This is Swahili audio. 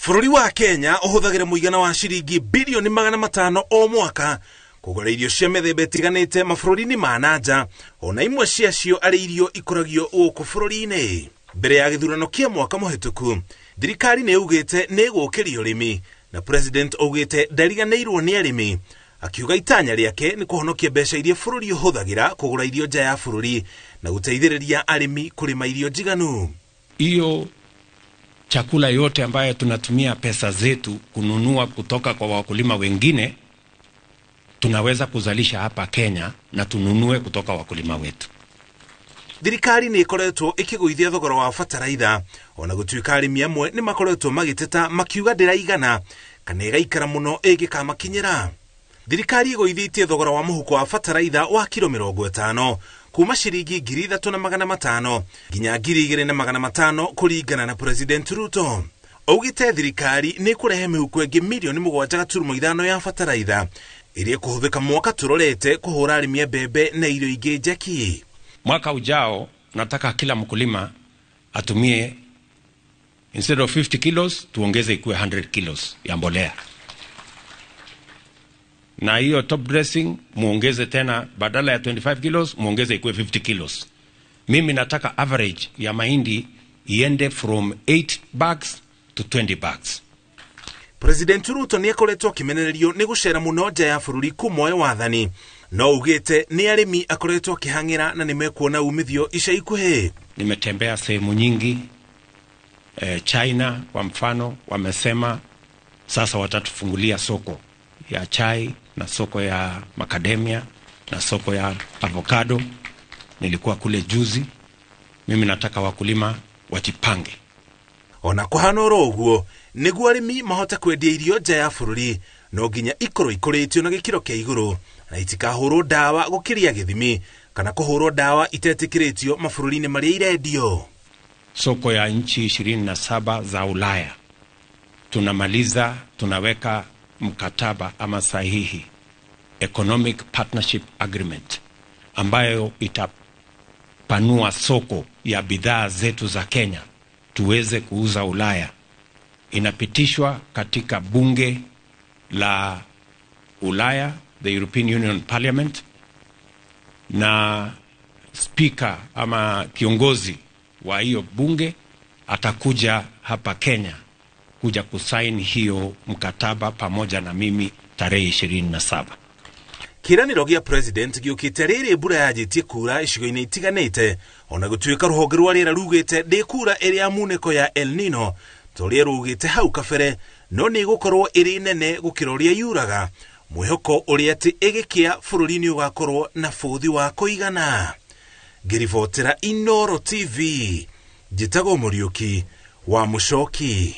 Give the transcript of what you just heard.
Bũrũri wa Kenya ũhũthagĩra mũigana wa ciringi bilioni 500 o mwaka kũgũra irio cia mĩthemba ĩtiganĩte mabũrũri-inĩ ma nanja, ona imwe ciacio arĩ irio ikũragio gũkũ bũrũri-inĩ. Mbere ya gĩthurano kĩa mwaka mũhĩtũku, thirikari nĩ ĩugĩte nĩ ĩgũkĩria ũrĩmi, na president augĩte ndariganĩirwo nĩ arĩmi, akiuga itanya rĩake nĩ kũhonokia mbeca iria bũrũri ũhũthagĩra kũgũra irio nja ya bũrũri na gũteithĩrĩria arĩmi kũrĩma irio njiganu. Hiyo chakula yote ambayo tunatumia pesa zetu kununua kutoka kwa wakulima wengine, tunaweza kuzalisha hapa Kenya na tununue kutoka wakulima wetu. Thirikari nĩ ĩkoretwo ĩkĩgũithia thogora wa bataraitha, ona gũtuĩka arĩmi amwe nĩ makoretwo magĩteta makiuga ndĩraigana kana ĩgaikara mũno ĩngĩkamakinyĩra. Thirikari ĩgũithĩtie thogora wa mũhuko wa bataraitha wa kilo 50 kuma ciringi 3,500 nginya 2,500 kũringana na President Ruto. Augĩte thirikari nĩ kũrehe mĩhuko ĩngĩ milioni 7.5 ya bataraitha ĩrĩa kũhũthĩka mwaka tũrorete kũhũra arĩmi a mbembe na irio ingĩ njeki. Mwaka ujao nataka kila mkulima atumie instead of 50 kilos tuongeze ikuwe 100 kilos ya mbolea. Na hiyo top dressing muongeze tena badala ya 25 kilos muongeze ikuwe 50 kilos. Mimi nataka average ya mahindi iende from 8 bags to 20 bags. President Ruto nĩ akoretwo akĩmenererio nĩ gũcera mũno nja ya bũrũri kumoe wathani, no ugĩte nĩ arĩmi akoretwo akĩhang'ĩra na nĩ mekuona umithio ica ikuhĩ. Nimetembea sehemu nyingi, China kwa mfano wamesema sasa watatufungulia soko ya chai na soko ya macadamia na soko ya avocado. Nilikuwa kule juzi. Mimi nataka wakulima wajipange. Ona kũhana oro ũguo nĩguo arĩmi mahote kwendia irio nja ya bũrũri, no nginya ikorwo ikũrĩtio na gĩkĩro kĩa igũrũ na itikahũrwo ndawa gũkĩria gĩthimi kana kũhũrwo ndawa itetĩkĩrĩtio mabũrũri-inĩ marĩa irendio. Soko ya nchi 27 za Ulaya tunamaliza, tunaweka mkataba ama sahihi Economic Partnership Agreement ambayo itapanua soko ya bidhaa zetu za Kenya tuweze kuuza Ulaya. Inapitishwa katika bunge la Ulaya, the European Union Parliament, na speaker ama kiongozi wa hiyo bunge atakuja hapa Kenya kuja kusaini hiyo mkataba pamoja na mimi tarehe 27. Kiranĩro gĩa president gĩũkĩte rĩrĩ mbura yanjĩtie kura icigo-inĩ itiganĩte, ona gũtuĩka rũhonge rwa rĩera rugĩte ndĩ kura ĩrĩ ya munĩko ya El Nino tũrĩa rugĩte hau kabere, no nĩ gũkorwo ĩrĩ nene gũkĩra ũrĩa yuraga, mwĩhoko ũrĩa atĩ ĩgĩkĩa bũrũri-inĩ ũgakorwo na bũthi wa kũigana. Ngĩribotera Inooro TV, njĩtagwo Mũriũki wa Mũcoki.